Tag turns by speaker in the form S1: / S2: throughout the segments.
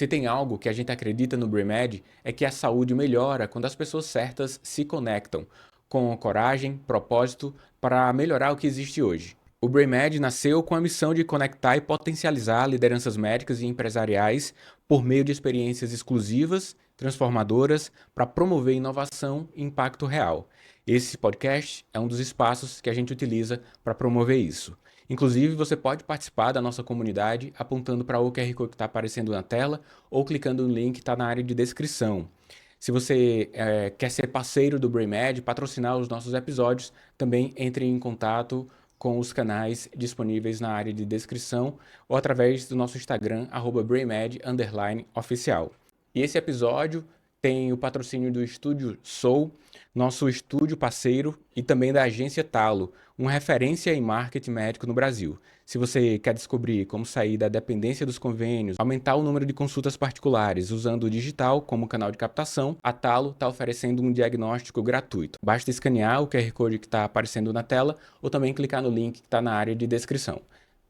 S1: Se tem algo que a gente acredita no BrainMed é que a saúde melhora quando as pessoas certas se conectam, com coragem, propósito, para melhorar o que existe hoje. O BrainMed nasceu com a missão de conectar e potencializar lideranças médicas e empresariais por meio de experiências exclusivas, transformadoras, para promover inovação e impacto real. Esse podcast é um dos espaços que a gente utiliza para promover isso. Inclusive, você pode participar da nossa comunidade apontando para o QR Code que está aparecendo na tela ou clicando no link que está na área de descrição. Se você quer ser parceiro do BrainMed, patrocinar os nossos episódios, também entre em contato com os canais disponíveis na área de descrição ou através do nosso Instagram, @BrainMed_oficial. E esse episódio tem o patrocínio do Estúdio Soul, nosso estúdio parceiro, e também da agência Talo, uma referência em marketing médico no Brasil. Se você quer descobrir como sair da dependência dos convênios, aumentar o número de consultas particulares usando o digital como canal de captação, a Talo está oferecendo um diagnóstico gratuito. Basta escanear o QR Code que está aparecendo na tela ou também clicar no link que está na área de descrição.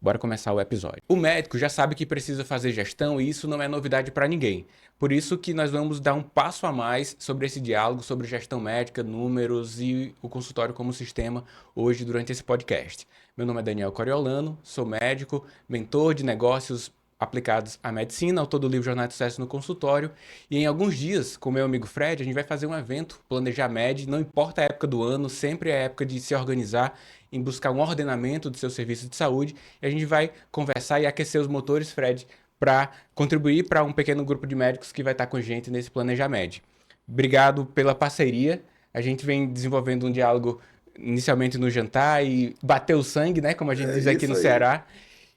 S1: Bora começar o episódio. O médico já sabe que precisa fazer gestão e isso não é novidade para ninguém. Por isso que nós vamos dar um passo a mais sobre esse diálogo sobre gestão médica, números e o consultório como sistema hoje durante esse podcast. Meu nome é Daniel Coriolano, sou médico, mentor de negócios aplicados à medicina, autor do livro Jornada de Sucesso no Consultório, e em alguns dias, com meu amigo Fred, a gente vai fazer um evento, Planejar Med, não importa a época do ano, sempre é a época de se organizar em buscar um ordenamento do seu serviço de saúde, e a gente vai conversar e aquecer os motores, Fred, para contribuir para um pequeno grupo de médicos que vai estar com a gente nesse Planejar Med. Obrigado pela parceria, a gente vem desenvolvendo um diálogo inicialmente no jantar e bateu o sangue, né, como a gente diz aqui no Ceará.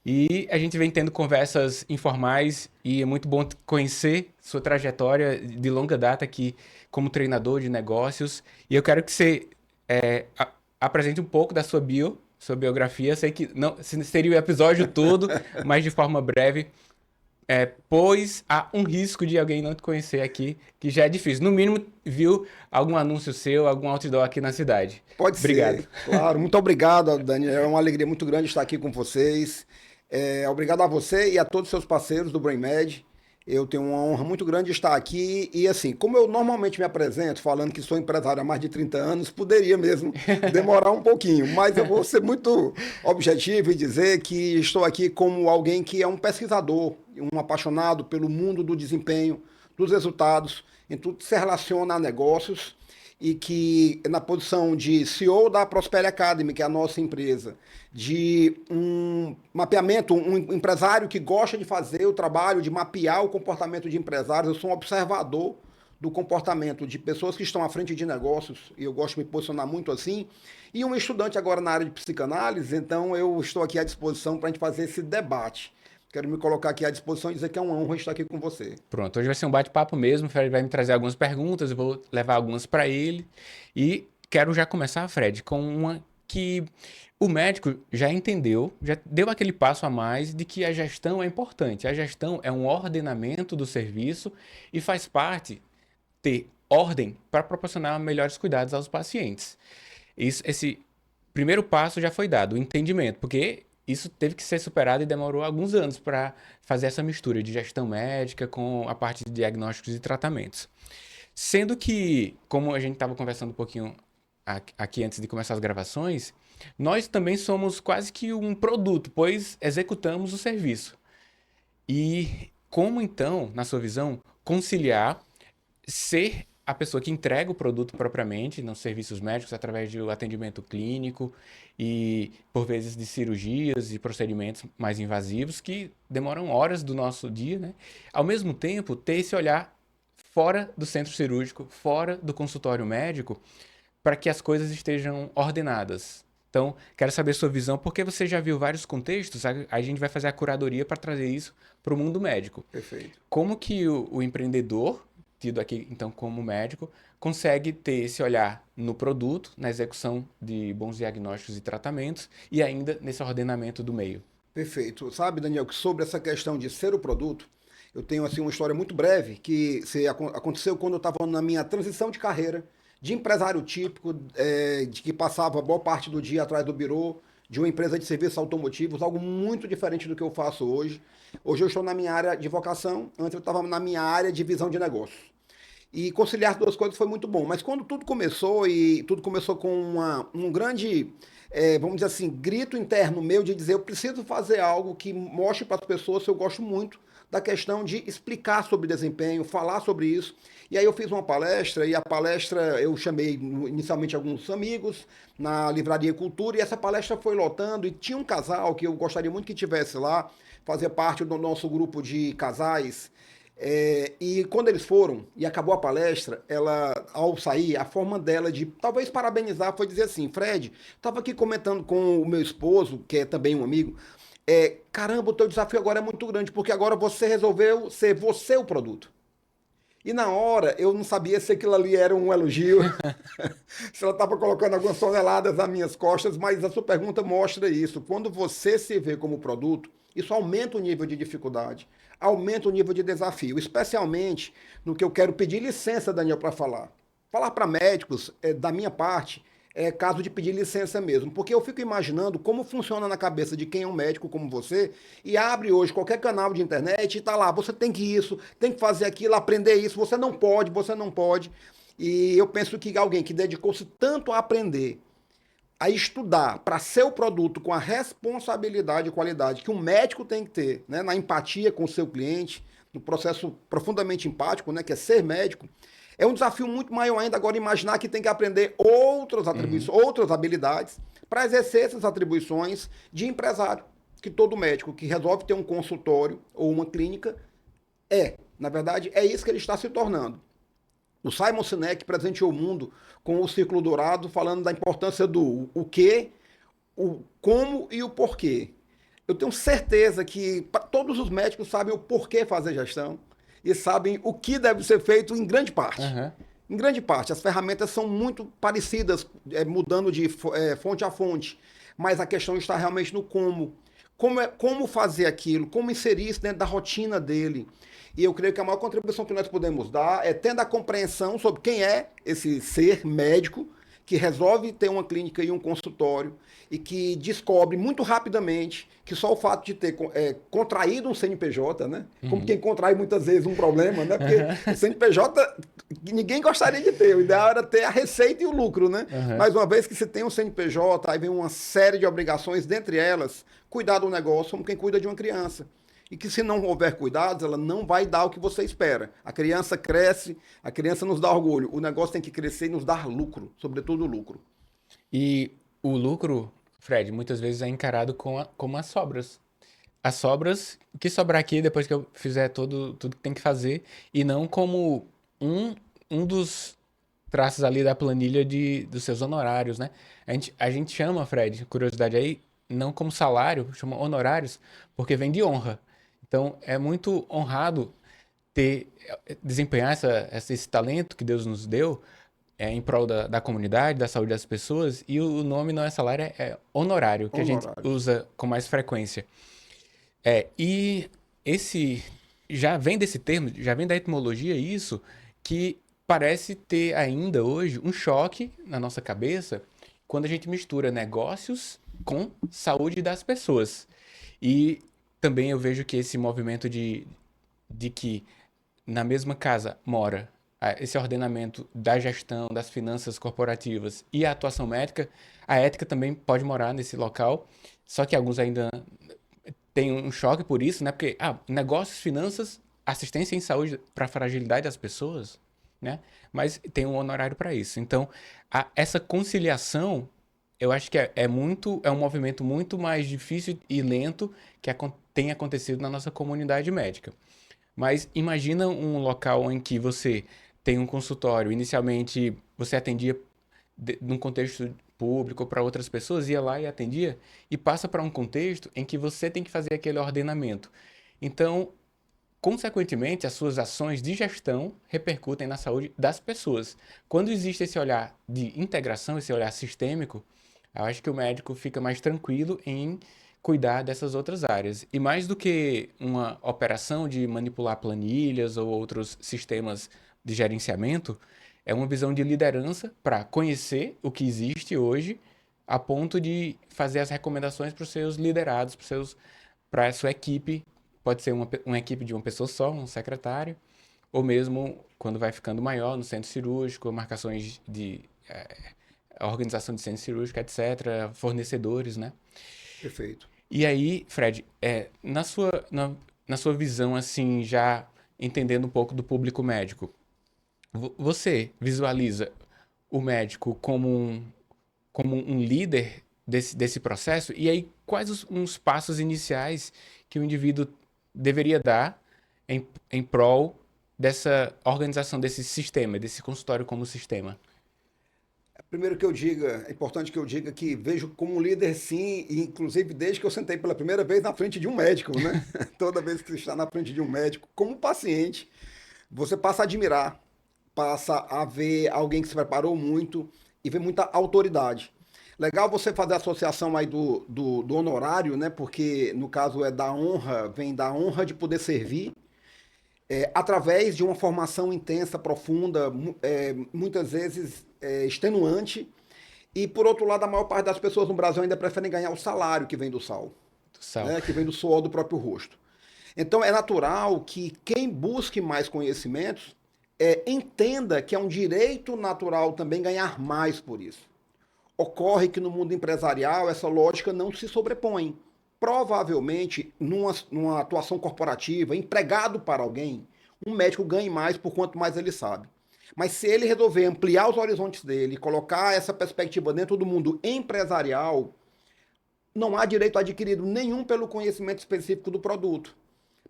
S1: E a gente vem tendo conversas informais e é muito bom conhecer sua trajetória de longa data aqui como treinador de negócios. E eu quero que você apresente um pouco da sua sua biografia. Sei que não seria o episódio todo, mas de forma breve, pois há um risco de alguém não te conhecer aqui, que já é difícil. No mínimo, viu algum anúncio seu, algum outdoor aqui na cidade.
S2: Pode
S1: Obrigado.
S2: ser, claro. Muito obrigado, Daniel. É uma alegria muito grande estar aqui com vocês. Obrigado a você e a todos os seus parceiros do BrainMed. Eu tenho uma honra muito grande de estar aqui. E assim, como eu normalmente me apresento falando que sou empresário há mais de 30 anos, poderia mesmo demorar um pouquinho. Mas eu vou ser muito objetivo e dizer que estou aqui como alguém que é um pesquisador, um apaixonado pelo mundo do desempenho, dos resultados, em tudo que se relaciona a negócios. E que na posição de CEO da Prosper Academy, que é a nossa empresa, de um mapeamento, um empresário que gosta de fazer o trabalho de mapear o comportamento de empresários, eu sou um observador do comportamento de pessoas que estão à frente de negócios, e eu gosto de me posicionar muito assim, e um estudante agora na área de psicanálise, então eu estou aqui à disposição para a gente fazer esse debate. Quero me colocar aqui à disposição e dizer que é uma honra estar aqui com você.
S1: Pronto, hoje vai ser um bate-papo mesmo. O Fred vai me trazer algumas perguntas, eu vou levar algumas para ele. E quero já começar, Fred, com uma que o médico já entendeu, já deu aquele passo a mais de que a gestão é importante. A gestão é um ordenamento do serviço e faz parte ter ordem para proporcionar melhores cuidados aos pacientes. Esse primeiro passo já foi dado, o entendimento, porque isso teve que ser superado e demorou alguns anos para fazer essa mistura de gestão médica com a parte de diagnósticos e tratamentos. Sendo que, como a gente estava conversando um pouquinho aqui antes de começar as gravações, nós também somos quase que um produto, pois executamos o serviço. E como então, na sua visão, conciliar ser a pessoa que entrega o produto propriamente nos serviços médicos através do atendimento clínico e, por vezes, de cirurgias e procedimentos mais invasivos que demoram horas do nosso dia, né? Ao mesmo tempo, ter esse olhar fora do centro cirúrgico, fora do consultório médico, para que as coisas estejam ordenadas. Então, quero saber sua visão, porque você já viu vários contextos, a gente vai fazer a curadoria para trazer isso para o mundo médico.
S2: Perfeito.
S1: Como que o empreendedor, tido aqui então como médico, consegue ter esse olhar no produto, na execução de bons diagnósticos e tratamentos e ainda nesse ordenamento do meio?
S2: Perfeito. Sabe, Daniel, que sobre essa questão de ser o produto, eu tenho assim uma história muito breve que aconteceu quando eu estava na minha transição de carreira, de empresário típico, de que passava boa parte do dia atrás do birô, de uma empresa de serviços automotivos, algo muito diferente do que eu faço hoje. Hoje eu estou na minha área de vocação, antes eu estava na minha área de visão de negócios. E conciliar duas coisas foi muito bom. Mas quando tudo começou, e tudo começou com um grande, vamos dizer assim, grito interno meu de dizer, eu preciso fazer algo que mostre para as pessoas se eu gosto muito da questão de explicar sobre desempenho, falar sobre isso. E aí eu fiz uma palestra, e a palestra eu chamei inicialmente alguns amigos na Livraria Cultura, e essa palestra foi lotando, e tinha um casal que eu gostaria muito que tivesse lá, fazia parte do nosso grupo de casais, e quando eles foram e acabou a palestra, ela, ao sair, a forma dela de talvez parabenizar foi dizer assim: Fred, estava aqui comentando com o meu esposo, que é também um amigo, caramba, o teu desafio agora é muito grande, porque agora você resolveu ser você o produto. E na hora eu não sabia se aquilo ali era um elogio, se ela estava colocando algumas toneladas nas minhas costas, mas a sua pergunta mostra isso. Quando você se vê como produto, isso aumenta o nível de dificuldade, aumenta o nível de desafio, especialmente no que eu quero pedir licença, Daniel, para falar. Falar para médicos, da minha parte, é caso de pedir licença mesmo, porque eu fico imaginando como funciona na cabeça de quem é um médico como você e abre hoje qualquer canal de internet e tá lá, você tem que isso, tem que fazer aquilo, aprender isso, você não pode, você não pode. E eu penso que alguém que dedicou-se tanto a aprender, a estudar para ser o produto com a responsabilidade e qualidade que um médico tem que ter, né, na empatia com o seu cliente, no processo profundamente empático, né, que é ser médico, é um desafio muito maior ainda agora imaginar que tem que aprender outras atribuições, outras habilidades para exercer essas atribuições de empresário, que todo médico que resolve ter um consultório ou uma clínica na verdade, é isso que ele está se tornando. O Simon Sinek presenteou o mundo com o Círculo Dourado, falando da importância do o que, o como e o porquê. Eu tenho certeza que todos os médicos sabem o porquê fazer gestão e sabem o que deve ser feito em grande parte.
S1: Aham.
S2: Em grande parte, as ferramentas são muito parecidas, mudando de fonte a fonte, mas a questão está realmente no como. Como fazer aquilo, como inserir isso dentro da rotina dele. E eu creio que a maior contribuição que nós podemos dar é tendo a compreensão sobre quem é esse ser médico que resolve ter uma clínica e um consultório e que descobre muito rapidamente que só o fato de ter contraído um CNPJ, né? Como quem contrai muitas vezes um problema, né? Porque o CNPJ ninguém gostaria de ter, o ideal era ter a receita e o lucro, né?
S1: Aham.
S2: Mas uma vez que você tem um CNPJ, aí vem uma série de obrigações, dentre elas, cuidar do negócio como quem cuida de uma criança. E que se não houver cuidados, ela não vai dar o que você espera. A criança cresce, a criança nos dá orgulho. O negócio tem que crescer e nos dar lucro, sobretudo lucro.
S1: E o lucro, Fred, muitas vezes é encarado como as sobras. As sobras, o que sobrar aqui depois que eu fizer tudo que tem que fazer, e não como um, um dos traços ali da planilha dos seus honorários, né? A gente chama, Fred, curiosidade aí, não como salário, chama honorários, porque vem de honra. Então, é muito honrado desempenhar esse talento que Deus nos deu em prol da comunidade, da saúde das pessoas, e o nome não é salário, é honorário, que a gente
S2: Honorários.
S1: usa com mais frequência. E esse já vem desse termo, já vem da etimologia isso, que parece ter ainda hoje um choque na nossa cabeça quando a gente mistura negócios com saúde das pessoas. E também eu vejo que esse movimento de que na mesma casa mora esse ordenamento da gestão, das finanças corporativas e a atuação médica, a ética também pode morar nesse local, só que alguns ainda têm um choque por isso, né? Porque, negócios, finanças, assistência em saúde para a fragilidade das pessoas, né? Mas tem um honorário para isso. Então, essa conciliação, eu acho que é um movimento muito mais difícil e lento que tem acontecido na nossa comunidade médica. Mas imagina um local em que você tem um consultório. Inicialmente, você atendia num contexto público para outras pessoas, ia lá e atendia, e passa para um contexto em que você tem que fazer aquele ordenamento. Então, consequentemente, as suas ações de gestão repercutem na saúde das pessoas. Quando existe esse olhar de integração, esse olhar sistêmico, eu acho que o médico fica mais tranquilo em cuidar dessas outras áreas. E mais do que uma operação de manipular planilhas ou outros sistemas de gerenciamento, é uma visão de liderança para conhecer o que existe hoje, a ponto de fazer as recomendações para os seus liderados, para a sua equipe. Pode ser uma equipe de uma pessoa só, um secretário, ou mesmo quando vai ficando maior no centro cirúrgico, marcações de organização de centro cirúrgico, etc., fornecedores, né?
S2: Perfeito.
S1: E aí, Fred, na sua visão, assim, já entendendo um pouco do público médico, você visualiza o médico como um líder desse processo? E aí, quais uns passos iniciais que o indivíduo deveria dar em prol dessa organização, desse sistema, desse consultório como sistema?
S2: Primeiro que eu diga, é importante que eu diga que vejo como um líder sim, e inclusive desde que eu sentei pela primeira vez na frente de um médico, né? Toda vez que você está na frente de um médico, como paciente, você passa a admirar, passa a ver alguém que se preparou muito e vê muita autoridade. Legal você fazer a associação aí do honorário, né? Porque no caso é da honra, vem da honra de poder servir, através de uma formação intensa, profunda, muitas vezes extenuante. E por outro lado, a maior parte das pessoas no Brasil ainda preferem ganhar o salário que vem do sal,
S1: Do sal.
S2: né? Que vem do suor do próprio rosto. Então é natural que quem busque mais conhecimentos entenda que é um direito natural também ganhar mais por isso. Ocorre que no mundo empresarial essa lógica não se sobrepõe. Provavelmente, numa atuação corporativa, empregado para alguém, um médico ganhe mais por quanto mais ele sabe. Mas se ele resolver ampliar os horizontes dele, colocar essa perspectiva dentro do mundo empresarial, não há direito adquirido nenhum pelo conhecimento específico do produto.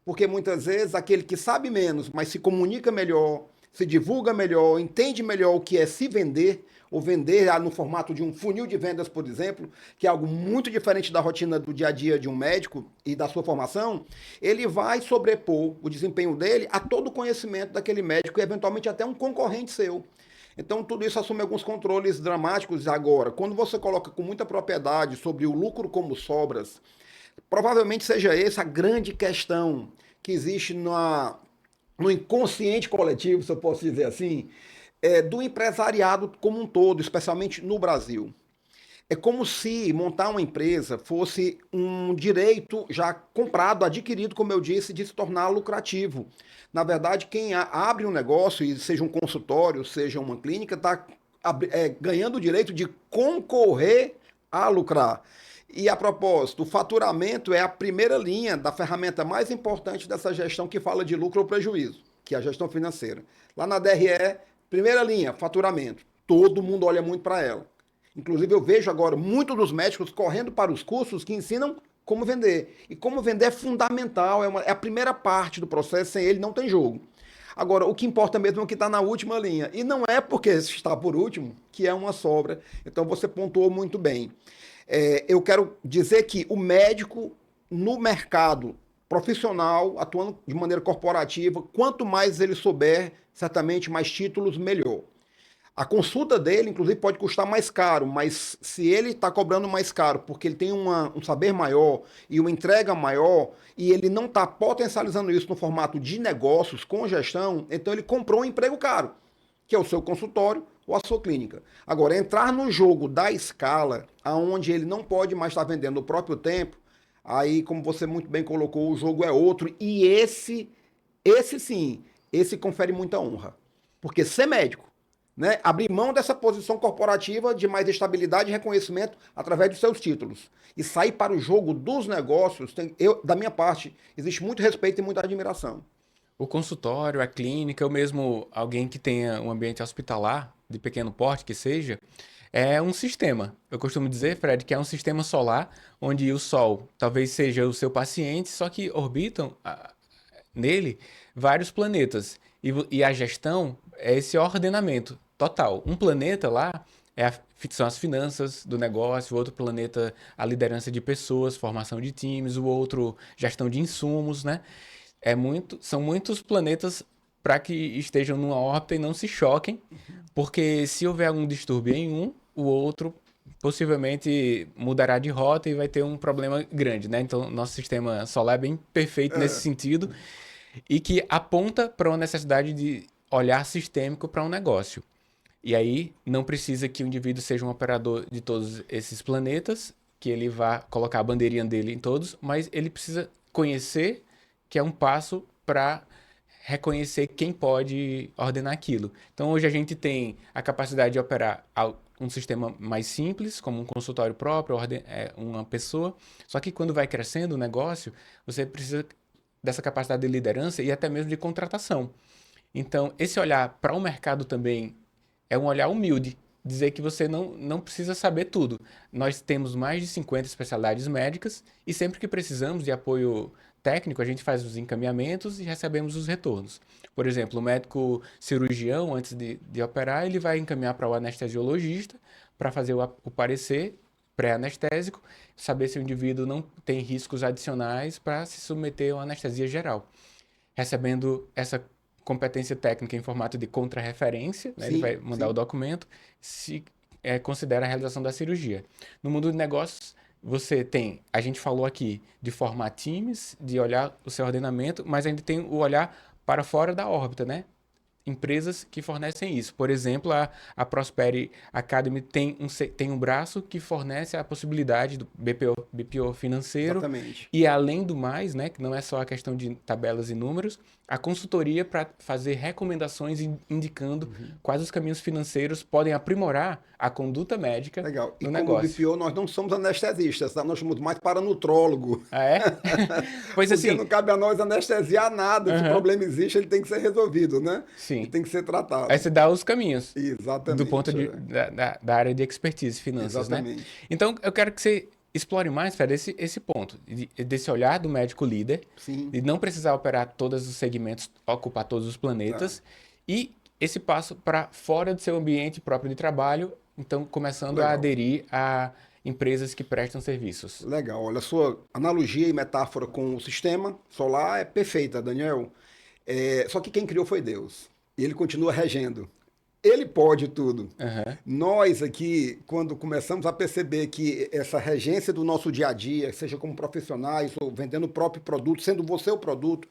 S2: Porque muitas vezes aquele que sabe menos, mas se comunica melhor, se divulga melhor, entende melhor o que é se vender, ou vender no formato de um funil de vendas, por exemplo, que é algo muito diferente da rotina do dia a dia de um médico e da sua formação, ele vai sobrepor o desempenho dele a todo o conhecimento daquele médico e eventualmente até um concorrente seu. Então, tudo isso assume alguns controles dramáticos agora. Quando você coloca com muita propriedade sobre o lucro como sobras, provavelmente seja essa a grande questão que existe no inconsciente coletivo, se eu posso dizer assim, do empresariado como um todo, especialmente no Brasil. É como se montar uma empresa fosse um direito já comprado, adquirido, como eu disse, de se tornar lucrativo. Na verdade, quem abre um negócio, e seja um consultório, seja uma clínica, está ganhando o direito de concorrer a lucrar. E a propósito, o faturamento é a primeira linha da ferramenta mais importante dessa gestão que fala de lucro ou prejuízo, que é a gestão financeira. Lá na DRE, primeira linha, faturamento. Todo mundo olha muito para ela. Inclusive, eu vejo agora muitos dos médicos correndo para os cursos que ensinam como vender. E como vender é fundamental, é a primeira parte do processo, sem ele não tem jogo. Agora, o que importa mesmo é o que está na última linha. E não é porque está por último que é uma sobra. Então, você pontuou muito bem. Eu quero dizer que o médico no mercado profissional, atuando de maneira corporativa, quanto mais ele souber, certamente mais títulos, melhor. A consulta dele, inclusive, pode custar mais caro, mas se ele está cobrando mais caro porque ele tem um saber maior e uma entrega maior e ele não está potencializando isso no formato de negócios com gestão, então ele comprou um emprego caro, que é o seu consultório ou a sua clínica. Agora, entrar no jogo da escala, aonde ele não pode mais estar vendendo o próprio tempo, aí, como você muito bem colocou, o jogo é outro e esse sim, esse confere muita honra. Porque ser médico, né, abrir mão dessa posição corporativa de mais estabilidade e reconhecimento através dos seus títulos e sair para o jogo dos negócios, da minha parte, existe muito respeito e muita admiração.
S1: O consultório, a clínica, ou mesmo alguém que tenha um ambiente hospitalar, de pequeno porte que seja, é um sistema. Eu costumo dizer, Fred, que é um sistema solar onde o Sol talvez seja o seu paciente, só que orbitam nele vários planetas. E a gestão é esse ordenamento total. Um planeta lá são as finanças do negócio, o outro planeta a liderança de pessoas, formação de times, o outro gestão de insumos, né? São muitos planetas para que estejam numa órbita e não se choquem, porque se houver algum distúrbio em um, o outro possivelmente mudará de rota e vai ter um problema grande, né? Então, nosso sistema solar é bem perfeito nesse sentido e que aponta para uma necessidade de olhar sistêmico para um negócio. E aí não precisa que o indivíduo seja um operador de todos esses planetas, que ele vá colocar a bandeirinha dele em todos, mas ele precisa conhecer, que é um passo para reconhecer quem pode ordenar aquilo. Então hoje a gente tem a capacidade de operar um sistema mais simples, como um consultório próprio, uma pessoa. Só que quando vai crescendo o negócio, você precisa dessa capacidade de liderança e até mesmo de contratação. Então, esse olhar para o mercado também é um olhar humilde, dizer que você não precisa saber tudo. Nós temos mais de 50 especialidades médicas e sempre que precisamos de apoio técnico, a gente faz os encaminhamentos e recebemos os retornos. Por exemplo, o médico cirurgião, antes de operar, ele vai encaminhar para o anestesiologista para fazer o parecer pré-anestésico, saber se o indivíduo não tem riscos adicionais para se submeter a uma anestesia geral. Recebendo essa competência técnica em formato de contrarreferência, né? Ele
S2: Sim,
S1: vai mandar o
S2: sim.
S1: documento, se considera a realização da cirurgia. No mundo de negócios, a gente falou aqui de formar times, de olhar o seu ordenamento, mas ainda tem o olhar para fora da órbita, né? Empresas que fornecem isso. Por exemplo, a Prosperi Academy tem um braço que fornece a possibilidade do BPO financeiro
S2: Exatamente.
S1: e, além do mais, né, que não é só a questão de tabelas e números, a consultoria para fazer recomendações indicando quais os caminhos financeiros podem aprimorar a conduta médica
S2: Legal. E
S1: no
S2: como
S1: negócio.
S2: BPO, nós não somos anestesistas, tá? Nós somos mais paranutrólogo.
S1: Ah, é? Pois
S2: Porque
S1: assim,
S2: não cabe a nós anestesiar nada. Se o
S1: aham,
S2: problema existe, ele tem que ser resolvido, né? E
S1: sim.
S2: tem que ser
S1: Aí
S2: tratado.
S1: você dá os caminhos do ponto
S2: Exatamente.
S1: da área de expertise, finanças, né?
S2: Exatamente.
S1: Então, eu quero que você explore mais, Fred, esse ponto, desse olhar do médico líder,
S2: Sim,
S1: de não precisar operar todos os segmentos, ocupar todos os
S2: tá.
S1: planetas, e esse passo para fora do seu ambiente próprio de trabalho, então começando a
S2: Legal.
S1: aderir a empresas que prestam serviços.
S2: Legal. Olha, a sua analogia e metáfora com o sistema solar é perfeita, Daniel. Só que quem criou foi Deus. E ele continua regendo. Ele pode tudo.
S1: Aham,
S2: Nós aqui, quando começamos a perceber que essa regência do nosso dia a dia, seja como profissionais ou vendendo o próprio produto, sendo você o produto,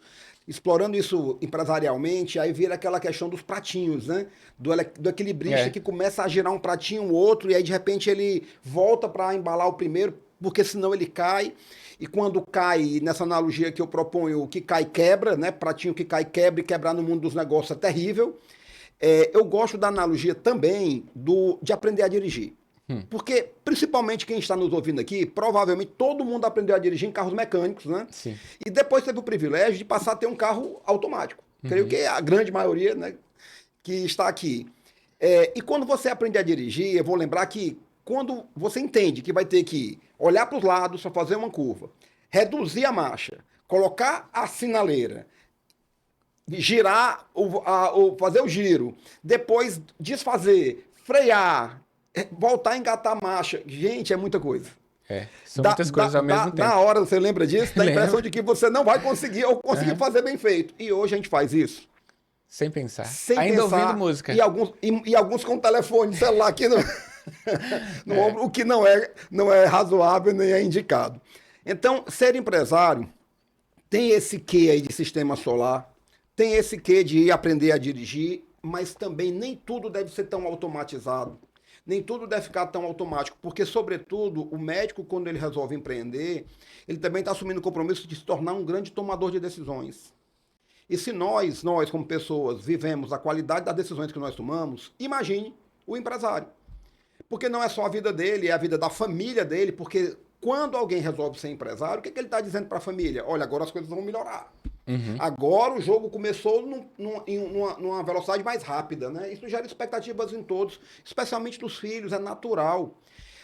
S2: explorando isso empresarialmente, aí vira aquela questão dos pratinhos, né? Do equilibrista
S1: é,
S2: que começa a girar um pratinho, o outro, e aí de repente ele volta para embalar o primeiro, porque senão ele cai. E quando cai, nessa analogia que eu proponho, o que cai quebra, né? Pratinho que cai quebra e quebrar no mundo dos negócios é terrível. Eu gosto da analogia também de aprender a dirigir. Porque, principalmente quem está nos ouvindo aqui, provavelmente todo mundo aprendeu a dirigir em carros mecânicos, né?
S1: sim.
S2: E depois teve o privilégio de passar a ter um carro automático. Creio
S1: Uhum,
S2: que é a grande maioria, né, que está aqui. E quando você aprende a dirigir, eu vou lembrar que quando você entende que vai ter que olhar para os lados para fazer uma curva, reduzir a marcha, colocar a sinaleira, girar, fazer o giro, depois desfazer, frear, voltar a engatar a marcha. Gente, é muita coisa.
S1: são muitas coisas ao mesmo
S2: Na
S1: tempo.
S2: hora, você lembra disso? Dá a impressão
S1: Lembro.
S2: de que você não vai conseguir ou conseguir
S1: Aham,
S2: fazer bem feito. E hoje a gente faz isso
S1: sem pensar.
S2: sem
S1: Ainda ouvindo
S2: pensar,
S1: música.
S2: e alguns com telefone celular aqui no
S1: É.
S2: ombro, o que não é razoável nem é indicado. Então, ser empresário tem esse quê aí de sistema solar, tem esse quê de aprender a dirigir, mas também nem tudo deve ser tão automatizado. Nem tudo deve ficar tão automático, porque, sobretudo, o médico, quando ele resolve empreender, ele também está assumindo o compromisso de se tornar um grande tomador de decisões. E se nós, como pessoas, vivemos a qualidade das decisões que nós tomamos, imagine o empresário. Porque não é só a vida dele, é a vida da família dele, porque quando alguém resolve ser empresário, o que ele está dizendo para a família? Olha, agora as coisas vão melhorar.
S1: Uhum.
S2: Agora o jogo começou numa velocidade mais rápida, né? Isso gera expectativas em todos, especialmente dos filhos, é natural.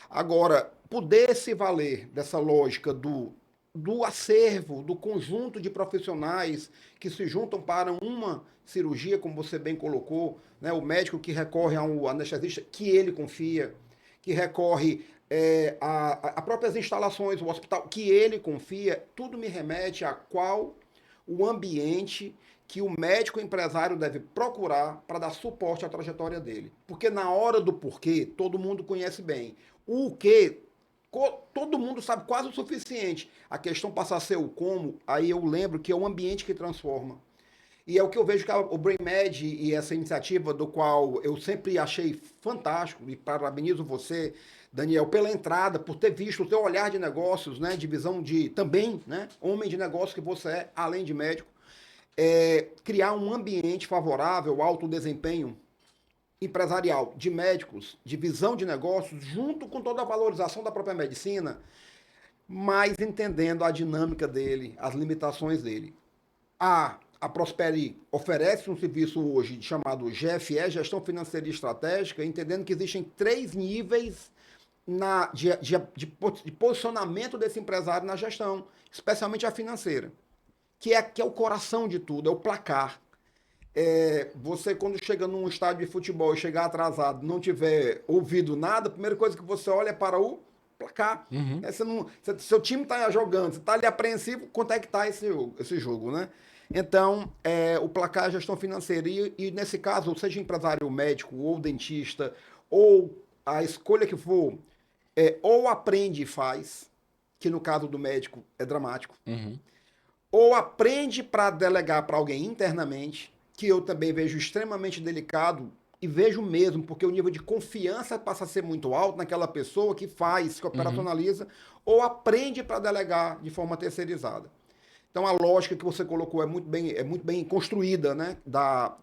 S2: Agora, poder se valer dessa lógica do acervo, do conjunto de profissionais que se juntam para uma cirurgia, como você bem colocou, né? O médico que recorre a um anestesista que ele confia, que recorre a próprias instalações, o hospital que ele confia, tudo me remete a qual o ambiente que o médico empresário deve procurar para dar suporte à trajetória dele. Porque na hora do porquê, todo mundo conhece bem. O que, todo mundo sabe quase o suficiente. A questão passa a ser o como, aí eu lembro que é o ambiente que transforma. E é o que eu vejo que o BrainMed e essa iniciativa, do qual eu sempre achei fantástico, e parabenizo você, Daniel, pela entrada, por ter visto o teu olhar de negócios, né, de visão de também, né, homem de negócio que você é, além de médico, criar um ambiente favorável ao alto desempenho empresarial de médicos, de visão de negócios, junto com toda a valorização da própria medicina, mas entendendo a dinâmica dele, as limitações dele. A Prosperi oferece um serviço hoje chamado GFE, Gestão Financeira e Estratégica, entendendo que existem 3 níveis de posicionamento desse empresário na gestão, especialmente a financeira, que é o coração de tudo, é o placar. Você, quando chega num estádio de futebol e chegar atrasado, não tiver ouvido nada, a primeira coisa que você olha é para o placar.
S1: Uhum.
S2: Seu time está jogando, você está ali apreensivo, quanto é que está esse jogo, né? Então, o placar é a gestão financeira. E nesse caso, seja empresário médico ou dentista, ou a escolha que for, ou aprende e faz, que no caso do médico é dramático,
S1: Uhum.
S2: ou aprende para delegar para alguém internamente, que eu também vejo extremamente delicado, e vejo mesmo, porque o nível de confiança passa a ser muito alto naquela pessoa que faz, que
S1: Uhum.
S2: operacionaliza, ou aprende para delegar de forma terceirizada. Então a lógica que você colocou é muito bem construída, né?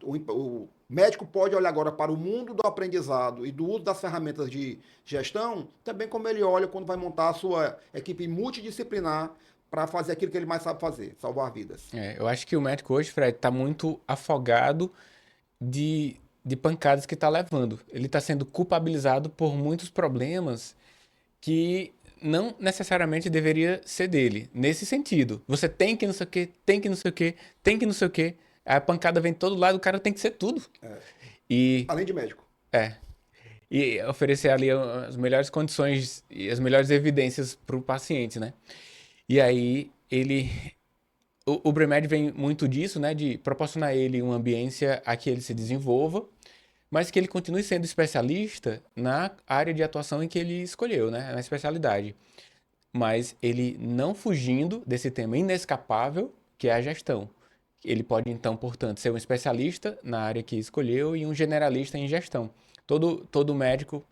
S2: O médico pode olhar agora para o mundo do aprendizado e do uso das ferramentas de gestão, também como ele olha quando vai montar a sua equipe multidisciplinar para fazer aquilo que ele mais sabe fazer, salvar vidas.
S1: Eu acho que o médico hoje, Fred, está muito afogado de pancadas que está levando. Ele está sendo culpabilizado por muitos problemas que não necessariamente deveria ser dele. Nesse sentido, você tem que não sei o quê, tem que não sei o quê, tem que não sei o quê. A pancada vem de todo lado, o cara tem que ser tudo. E
S2: Além de médico.
S1: é, e oferecer ali as melhores condições e as melhores evidências para o paciente, né? E aí o Bremed vem muito disso, né, de proporcionar a ele uma ambiência a que ele se desenvolva, mas que ele continue sendo especialista na área de atuação em que ele escolheu, né, na especialidade. Mas ele não fugindo desse tema inescapável, que é a gestão. Ele pode, então, portanto, ser um especialista na área que escolheu e um generalista em gestão. Todo médico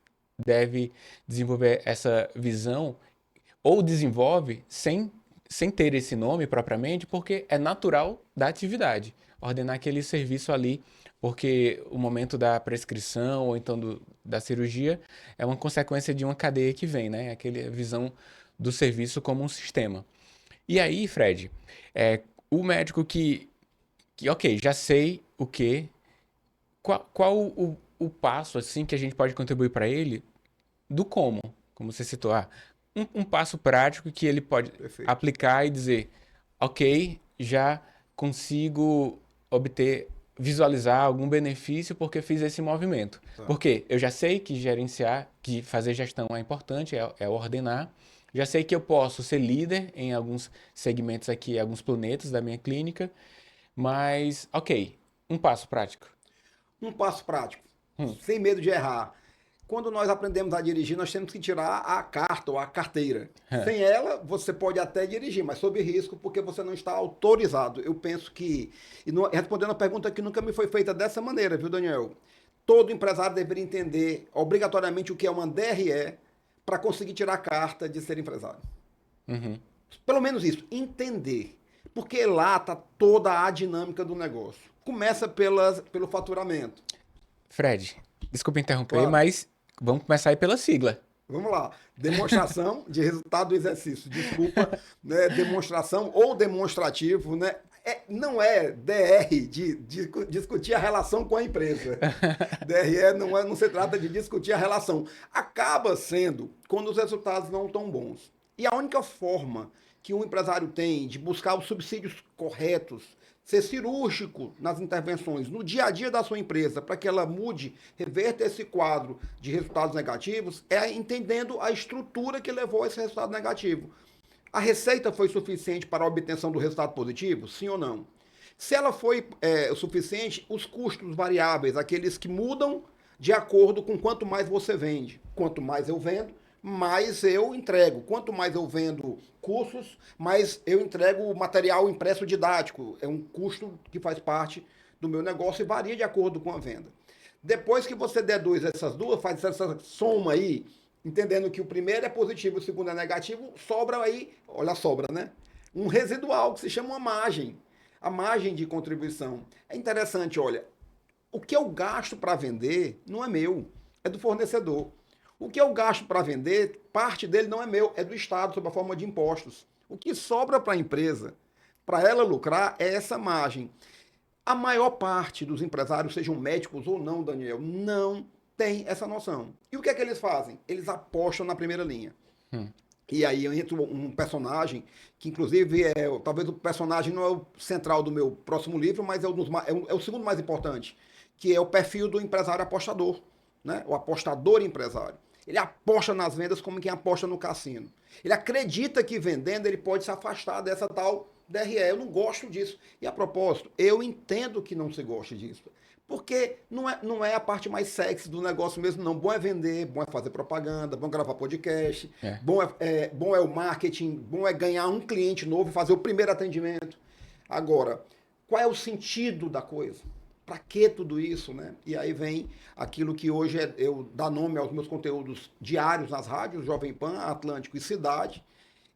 S1: deve desenvolver essa visão, ou desenvolve sem ter esse nome propriamente, porque é natural da atividade. Ordenar aquele serviço ali, porque o momento da prescrição ou então da cirurgia é uma consequência de uma cadeia que vem, né? Aquela visão do serviço como um sistema. E aí, Fred, o médico ok, já sei o que, qual o passo assim que a gente pode contribuir para ele do como você citou, um passo prático que ele pode
S2: Perfeito.
S1: aplicar e dizer, ok, já consigo obter, visualizar algum benefício porque fiz esse movimento.
S2: Tá.
S1: Porque eu já sei que gerenciar, que fazer gestão é importante, é ordenar. Já sei que eu posso ser líder em alguns segmentos aqui, alguns planetas da minha clínica, mas, ok, um passo prático.
S2: Um passo prático,
S1: Hum,
S2: sem medo de errar. Quando nós aprendemos a dirigir, nós temos que tirar a carta ou a carteira. Sem ela, você pode até dirigir, mas sob risco, porque você não está autorizado. Eu penso que, respondendo a pergunta que nunca me foi feita dessa maneira, viu, Daniel? Todo empresário deveria entender obrigatoriamente o que é uma DRE para conseguir tirar a carta de ser empresário.
S1: uhum.
S2: Pelo menos isso, entender. Porque lá está toda a dinâmica do negócio. Começa pelo faturamento.
S1: Fred, desculpa interromper,
S2: Claro.
S1: mas vamos começar aí pela sigla.
S2: Vamos lá. Demonstração de resultado do exercício. Desculpa, né? Demonstração ou demonstrativo, né? Não é DR de discutir a relação com a empresa. DRE não se trata de discutir a relação. Acaba sendo quando os resultados não estão bons. E a única forma que um empresário tem de buscar os subsídios corretos, ser cirúrgico nas intervenções no dia a dia da sua empresa para que ela mude, reverta esse quadro de resultados negativos, é entendendo a estrutura que levou a esse resultado negativo. A receita foi suficiente para a obtenção do resultado positivo? Sim ou não? Se ela foi o suficiente, os custos variáveis, aqueles que mudam de acordo com quanto mais você vende. Quanto mais eu vendo, mais eu entrego. Quanto mais eu vendo cursos, mais eu entrego material impresso didático. É um custo que faz parte do meu negócio e varia de acordo com a venda. Depois que você deduz essas duas, faz essa soma aí, entendendo que o primeiro é positivo e o segundo é negativo, sobra aí, olha a sobra, né? Um residual que se chama uma margem. A margem de contribuição. É interessante, olha, o que eu gasto para vender não é meu, é do fornecedor. O que eu gasto para vender, parte dele não é meu, é do Estado, sob a forma de impostos. O que sobra para a empresa, para ela lucrar, é essa margem. A maior parte dos empresários, sejam médicos ou não, Daniel, não tem essa noção. E o que é que eles fazem? Eles apostam na primeira linha. E aí entra um personagem, que inclusive talvez o personagem não é o central do meu próximo livro, mas é o segundo mais importante, que é o perfil do empresário apostador, né? O apostador empresário. Ele aposta nas vendas como quem aposta no cassino. Ele acredita que vendendo ele pode se afastar dessa tal DRE. Eu não gosto disso. E a propósito, eu entendo que não se goste disso. Porque não é a parte mais sexy do negócio mesmo, não. Bom é vender, bom é fazer propaganda, bom é gravar podcast, bom é o marketing, bom é ganhar um cliente novo e fazer o primeiro atendimento. Agora, qual é o sentido da coisa? Para que tudo isso, né? E aí vem aquilo que hoje eu dá nome aos meus conteúdos diários nas rádios, Jovem Pan, Atlântico e Cidade,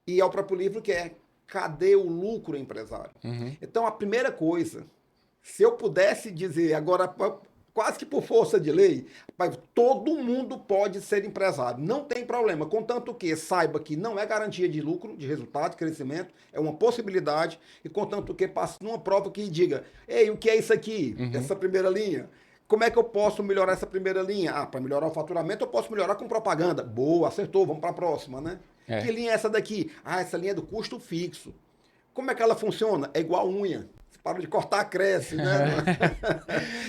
S2: e ao próprio livro que é Cadê o Lucro Empresário? Então, a primeira coisa, se eu pudesse dizer agora, quase que por força de lei, todo mundo pode ser empresário. Não tem problema, contanto que saiba que não é garantia de lucro, de resultado, de crescimento, é uma possibilidade, e contanto que passe numa prova que diga, ei, o que é isso aqui? Essa primeira linha? Como é que eu posso melhorar essa primeira linha? Ah, para melhorar o faturamento, eu posso melhorar com propaganda. Boa, acertou, vamos para a próxima, né? Que linha é essa daqui? Ah, essa linha é do custo fixo. Como é que ela funciona? É igual unha. Você para de cortar, cresce, né?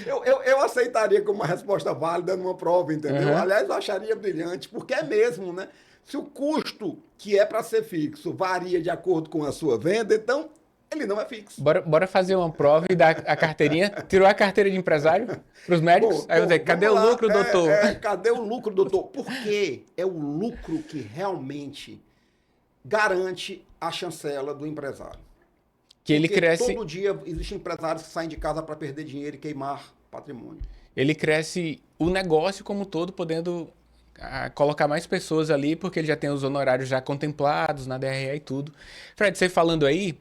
S2: eu aceitaria como uma resposta válida numa prova, entendeu? Aliás, eu acharia brilhante, porque é mesmo, né? Se o custo que é para ser fixo varia de acordo com a sua venda, então ele não é fixo.
S1: Bora fazer uma prova e dar a carteirinha. Tirou a carteira de empresário para os médicos? Aí eu vou dizer, cadê o lucro, doutor?
S2: Cadê o lucro, doutor? Porque é o lucro que realmente garante a chancela do empresário.
S1: Que ele
S2: Porque
S1: cresce,
S2: todo dia existem empresários que saem de casa para perder dinheiro e queimar patrimônio.
S1: ele cresce o negócio como um todo, podendo colocar mais pessoas ali, porque ele já tem os honorários já contemplados na DRE e tudo. Fred, você falando aí,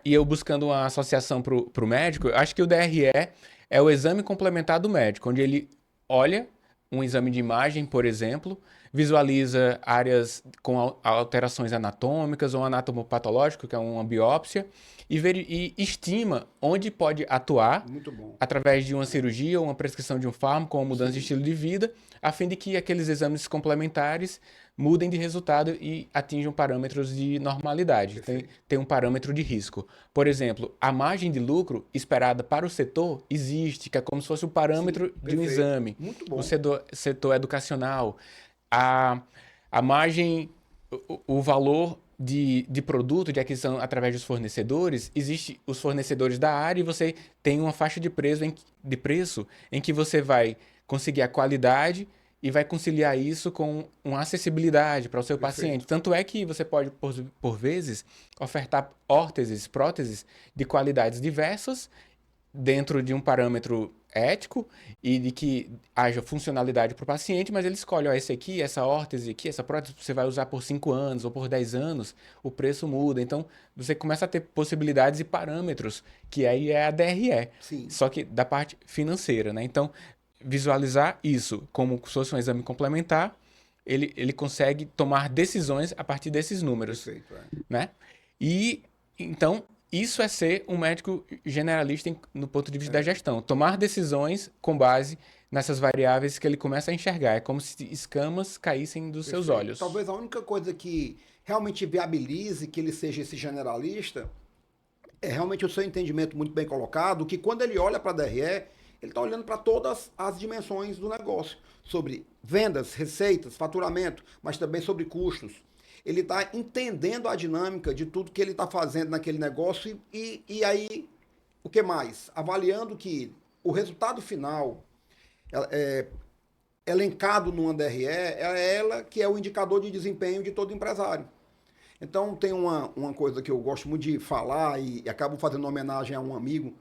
S1: e eu buscando uma associação para o médico, eu acho que o DRE é o exame complementar do médico, onde ele olha um exame de imagem, por exemplo, visualiza áreas com alterações anatômicas ou anatomopatológico, que é uma biópsia, e estima onde pode atuar
S2: Muito bom.
S1: através de uma cirurgia ou uma prescrição de um fármaco ou uma mudança de estilo de vida, a fim de que aqueles exames complementares mudem de resultado e atinjam parâmetros de normalidade. Tem um parâmetro de risco. Por exemplo, a margem de lucro esperada para o setor existe, que é como se fosse o parâmetro de um exame.
S2: Muito bom.
S1: O setor educacional, a margem, o valor de produto, de aquisição através dos fornecedores, existe os fornecedores da área e você tem uma faixa de preço em que você vai conseguir a qualidade e vai conciliar isso com uma acessibilidade para o seu paciente. Tanto é que você pode, por vezes, ofertar órteses, próteses de qualidades diversas dentro de um parâmetro ético e de que haja funcionalidade para o paciente, mas ele escolhe, ó, esse aqui, essa órtese aqui, essa prótese você vai usar por 5 anos ou por 10 anos, o preço muda. Então, você começa a ter possibilidades e parâmetros, que aí é a DRE,
S2: Sim.
S1: só que da parte financeira, né? Então, visualizar isso como se fosse um exame complementar, ele consegue tomar decisões a partir desses números,
S2: Perfeito,
S1: né? E, então, isso é ser um médico generalista no ponto de vista da gestão. Tomar decisões com base nessas variáveis que ele começa a enxergar. É como se escamas caíssem dos seus olhos.
S2: Talvez a única coisa que realmente viabilize que ele seja esse generalista é realmente o seu entendimento muito bem colocado, que quando ele olha para a DRE, ele está olhando para todas as dimensões do negócio, sobre vendas, receitas, faturamento, mas também sobre custos. Ele está entendendo a dinâmica de tudo que ele está fazendo naquele negócio e aí, o que mais? Avaliando que o resultado final elencado numa DRE, é ela que é o indicador de desempenho de todo empresário. Então, tem uma coisa que eu gosto muito de falar e acabo fazendo uma homenagem a um amigo.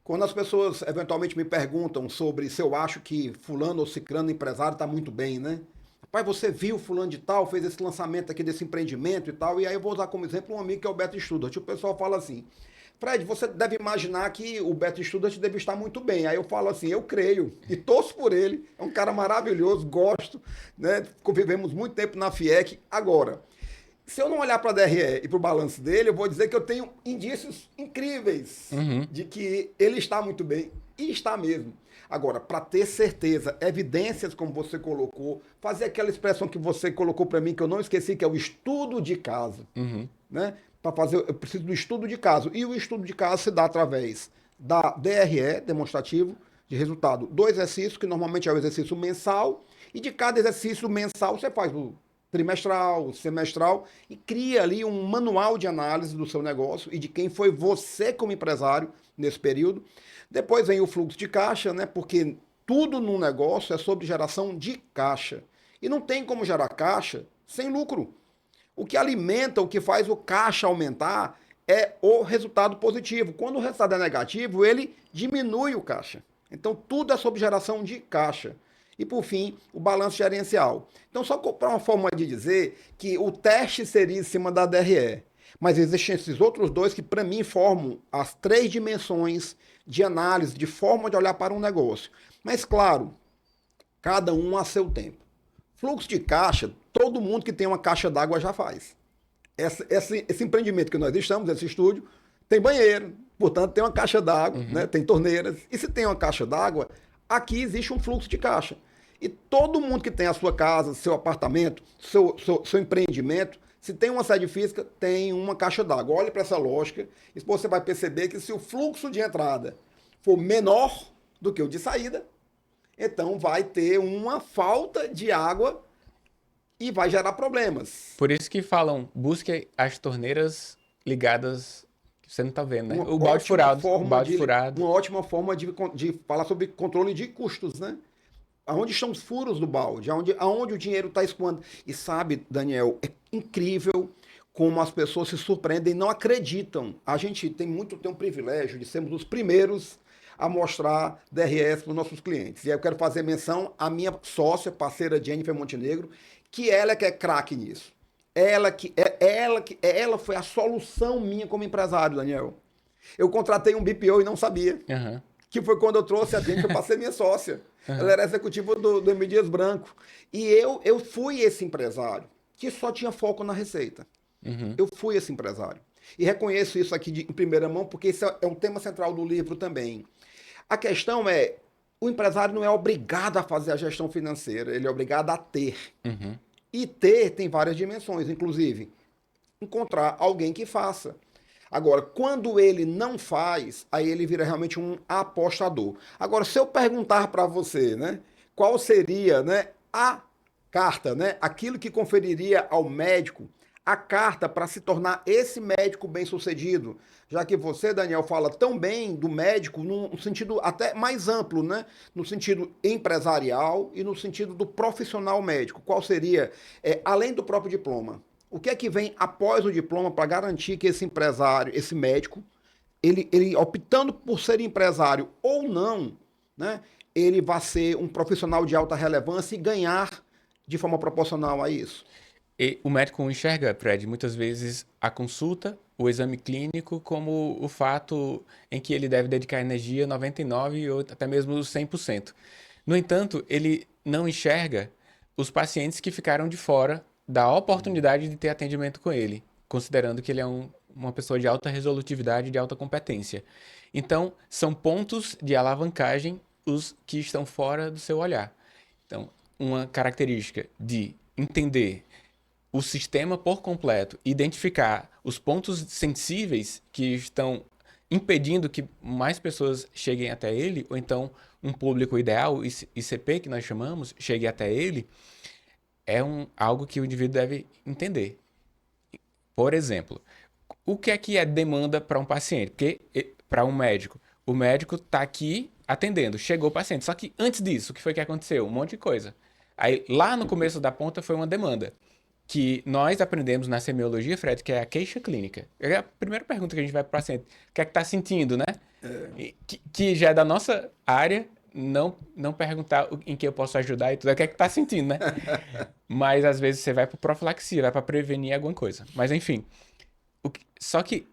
S2: Quando as pessoas eventualmente me perguntam sobre se eu acho que fulano ou ciclano empresário está muito bem, né? Rapaz, você viu fulano de tal, fez esse lançamento aqui desse empreendimento e tal, e aí eu vou usar como exemplo um amigo que é o Beto Studart. O pessoal fala assim, Fred, você deve imaginar que o Beto Studart deve estar muito bem. Aí eu falo assim, eu creio e torço por ele. É um cara maravilhoso, gosto, né? Convivemos muito tempo na FIEC. Agora, se eu não olhar para a DRE e para o balanço dele, eu vou dizer que eu tenho indícios incríveis de que ele está muito bem. E está mesmo. Agora, para ter certeza, evidências como você colocou, fazer aquela expressão que você colocou para mim, que eu não esqueci, que é o estudo de caso. Né? Para fazer, eu preciso do estudo de caso. E o estudo de caso se dá através da DRE, demonstrativo, de resultado do exercício, que normalmente é o exercício mensal, e de cada exercício mensal você faz o trimestral, semestral, e cria ali um manual de análise do seu negócio e de quem foi você como empresário nesse período. Depois vem o fluxo de caixa, né? Porque tudo no negócio é sobre geração de caixa. E não tem como gerar caixa sem lucro. O que alimenta, o que faz o caixa aumentar é o resultado positivo. Quando o resultado é negativo, ele diminui o caixa. Então tudo é sobre geração de caixa. E, por fim, o balanço gerencial. Então, só para uma forma de dizer que o teste seria em cima da DRE. Mas existem esses outros dois que, para mim, formam as 3 dimensões de análise, de forma de olhar para um negócio. Mas, claro, cada um a seu tempo. Fluxo de caixa, todo mundo que tem uma caixa d'água já faz. Esse empreendimento que nós estamos, esse estúdio, tem banheiro, portanto, tem uma caixa d'água, né? Tem torneiras. E se tem uma caixa d'água, aqui existe um fluxo de caixa. E todo mundo que tem a sua casa, seu apartamento, seu empreendimento, se tem uma sede física, tem uma caixa d'água. Olhe para essa lógica e você vai perceber que se o fluxo de entrada for menor do que o de saída, então vai ter uma falta de água e vai gerar problemas.
S1: Por isso que falam, busque as torneiras ligadas, que você não está vendo, né?
S2: Uma
S1: O balde
S2: ótima
S1: furado, o
S2: forma
S1: balde
S2: de,
S1: furado.
S2: uma ótima forma de falar sobre controle de custos, né? Aonde estão os furos do balde? Aonde o dinheiro está escoando? E sabe, Daniel, é incrível como as pessoas se surpreendem e não acreditam. A gente tem um privilégio de sermos os primeiros a mostrar DRS para os nossos clientes. E aí eu quero fazer menção à minha sócia, parceira Jennifer Montenegro, que ela é que é craque nisso. Ela foi a solução minha como empresário, Daniel. Eu contratei um BPO e não sabia.
S1: Uhum.
S2: Que foi quando eu trouxe a Jennifer para ser minha sócia. Ela era executiva do M. Dias Branco. E eu fui esse empresário que só tinha foco na receita. Eu fui esse empresário. E reconheço isso aqui em primeira mão, porque esse é um tema central do livro também. A questão é, o empresário não é obrigado a fazer a gestão financeira, ele é obrigado a ter. E ter tem várias dimensões, inclusive encontrar alguém que faça. Agora, quando ele não faz, aí ele vira realmente um apostador. Agora, se eu perguntar para você, né, qual seria, né, a carta, né, aquilo que conferiria ao médico a carta para se tornar esse médico bem-sucedido, já que você, Daniel, fala tão bem do médico num sentido até mais amplo, né, no sentido empresarial e no sentido do profissional médico. Qual seria, além do próprio diploma? O que é que vem após o diploma para garantir que esse empresário, esse médico, ele optando por ser empresário ou não, né, ele vai ser um profissional de alta relevância e ganhar de forma proporcional a isso?
S1: E o médico enxerga, Fred, muitas vezes a consulta, o exame clínico, como o fato em que ele deve dedicar energia 99% ou até mesmo 100%. No entanto, ele não enxerga os pacientes que ficaram de fora da oportunidade de ter atendimento com ele, considerando que ele é uma pessoa de alta resolutividade, de alta competência. Então, são pontos de alavancagem os que estão fora do seu olhar. Então, uma característica de entender o sistema por completo, identificar os pontos sensíveis que estão impedindo que mais pessoas cheguem até ele, ou então um público ideal, ICP que nós chamamos, chegue até ele, é algo que o indivíduo deve entender. Por exemplo, o que é demanda para um paciente? Porque para um médico, o médico está aqui atendendo, chegou o paciente. Só que antes disso, o que foi que aconteceu? Um monte de coisa. Aí, lá no começo da ponta foi uma demanda que nós aprendemos na semiologia, Fred, que é a queixa clínica. É a primeira pergunta que a gente vai para o paciente. O que é que está sentindo, né? Que já é da nossa área, não perguntar em que eu posso ajudar e tudo, é o que é que está sentindo, né? Mas às vezes você vai para profilaxia, vai para prevenir alguma coisa. Mas enfim, só que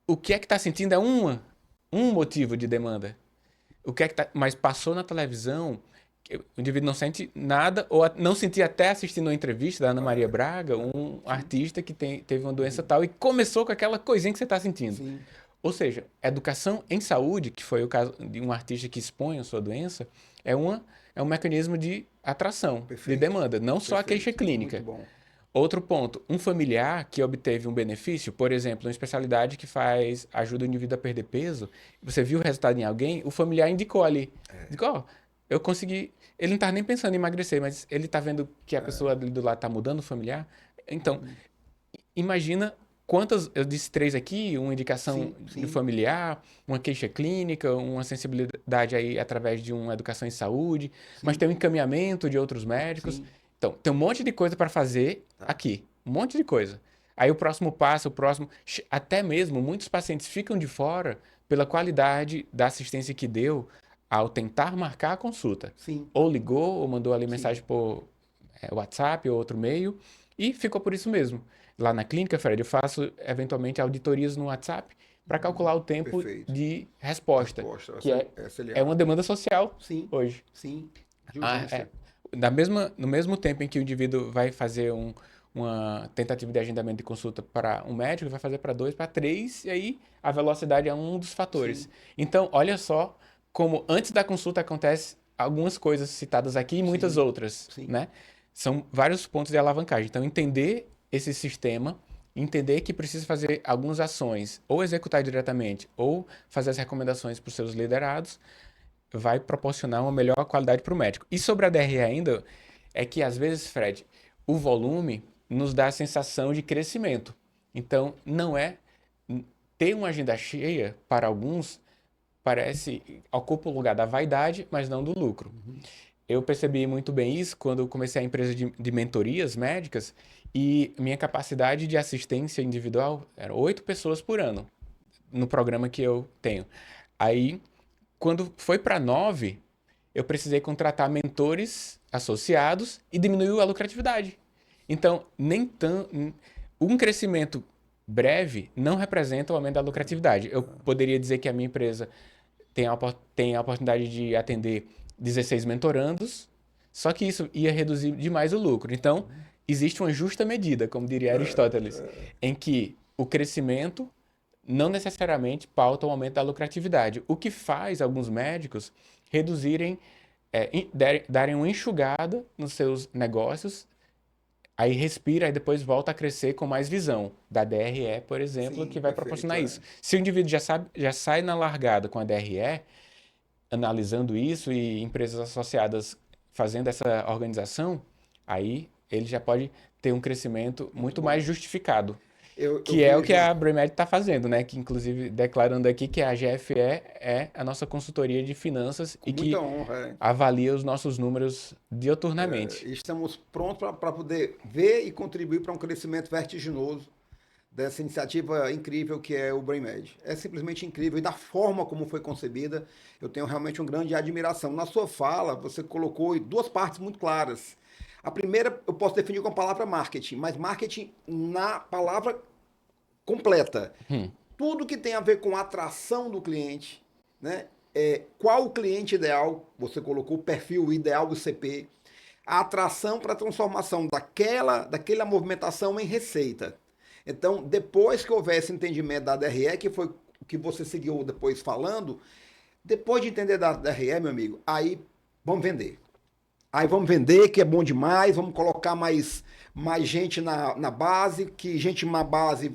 S1: o que é que está sentindo é um motivo de demanda. O que é que tá, mas passou na televisão, o indivíduo não sente nada, ou não sentia até assistindo uma entrevista da Ana Maria Braga, um artista que teve uma doença tal, e começou com aquela coisinha que você está sentindo.
S2: Sim.
S1: Ou seja, educação em saúde, que foi o caso de um artista que expõe a sua doença, é um mecanismo de atração,
S2: Perfeito.
S1: de demanda, não só a
S2: Perfeito.
S1: queixa clínica.
S2: Muito bom.
S1: Outro ponto, um familiar que obteve um benefício, por exemplo, uma especialidade que ajuda o indivíduo a perder peso, você viu o resultado em alguém, o familiar indicou ali. Indicou, ó, eu consegui. Ele não está nem pensando em emagrecer, mas ele está vendo que a pessoa ali do lado está mudando o familiar. Então, imagina quantas, eu disse três aqui, uma indicação
S2: Sim.
S1: do familiar, uma queixa clínica, uma sensibilidade aí através de uma educação em saúde, mas tem um encaminhamento de outros médicos.
S2: Sim.
S1: Então, tem um monte de coisa para fazer aqui, um monte de coisa. Aí o próximo passo, até mesmo muitos pacientes ficam de fora pela qualidade da assistência que deu ao tentar marcar a consulta.
S2: Sim.
S1: Ou ligou, ou mandou ali mensagem por WhatsApp ou outro meio, e ficou por isso mesmo. Lá na clínica, Fred, eu faço eventualmente auditorias no WhatsApp para calcular o tempo
S2: Perfeito.
S1: de resposta, que
S2: Essa
S1: é uma demanda social
S2: Sim.
S1: hoje.
S2: Sim. De
S1: Ah,
S2: urgência.
S1: no mesmo tempo em que o indivíduo vai fazer uma tentativa de agendamento de consulta para um médico, ele vai fazer para dois, para três, e aí a velocidade é um dos fatores.
S2: Sim.
S1: Então, olha só como antes da consulta acontece algumas coisas citadas aqui e muitas outras,
S2: Sim.
S1: né? São vários pontos de alavancagem. Então, entender esse sistema, entender que precisa fazer algumas ações, ou executar diretamente, ou fazer as recomendações para os seus liderados, vai proporcionar uma melhor qualidade para o médico. E sobre a DRE ainda, é que às vezes, Fred, o volume nos dá a sensação de crescimento. Então, não é ter uma agenda cheia para alguns parece ocupa o lugar da vaidade, mas não do lucro. Eu percebi muito bem isso quando eu comecei a empresa de mentorias médicas e minha capacidade de assistência individual era 8 pessoas por ano no programa que eu tenho. Aí, quando foi para 9, eu precisei contratar mentores associados e diminuiu a lucratividade. Então, nem tão, um crescimento breve não representa o aumento da lucratividade. Eu poderia dizer que a minha empresa tem a oportunidade de atender 16 mentorandos, só que isso ia reduzir demais o lucro. Então, existe uma justa medida, como diria Aristóteles, em que o crescimento não necessariamente pauta o aumento da lucratividade, o que faz alguns médicos reduzirem, darem uma enxugada nos seus negócios, aí respira e depois volta a crescer com mais visão. Da DRE, por exemplo,
S2: Sim,
S1: que vai
S2: perfeito,
S1: proporcionar isso. Se o indivíduo já sai na largada com a DRE, analisando isso e empresas associadas fazendo essa organização, aí ele já pode ter um crescimento muito mais justificado.
S2: Eu
S1: Que é o que
S2: vejo.
S1: a Bremed está fazendo, né? Que inclusive declarando aqui que a GFE é a nossa consultoria de finanças
S2: Com
S1: e
S2: muita
S1: que
S2: honra.
S1: avalia os nossos números dioturnamente.
S2: Estamos prontos para poder ver e contribuir para um crescimento vertiginoso dessa iniciativa incrível que é o BrainMed. É simplesmente incrível e da forma como foi concebida, eu tenho realmente uma grande admiração. Na sua fala, você colocou duas partes muito claras. A primeira eu posso definir com a palavra marketing, mas marketing na palavra completa. Tudo que tem a ver com a atração do cliente, né? Qual o cliente ideal? Você colocou o perfil ideal do CP, a atração para a transformação daquela movimentação em receita. Então, depois que houver esse entendimento da DRE, que foi o que você seguiu depois falando, depois de entender da DRE, meu amigo, aí vamos vender. Aí vamos vender, que é bom demais, vamos colocar mais gente na base, que gente na base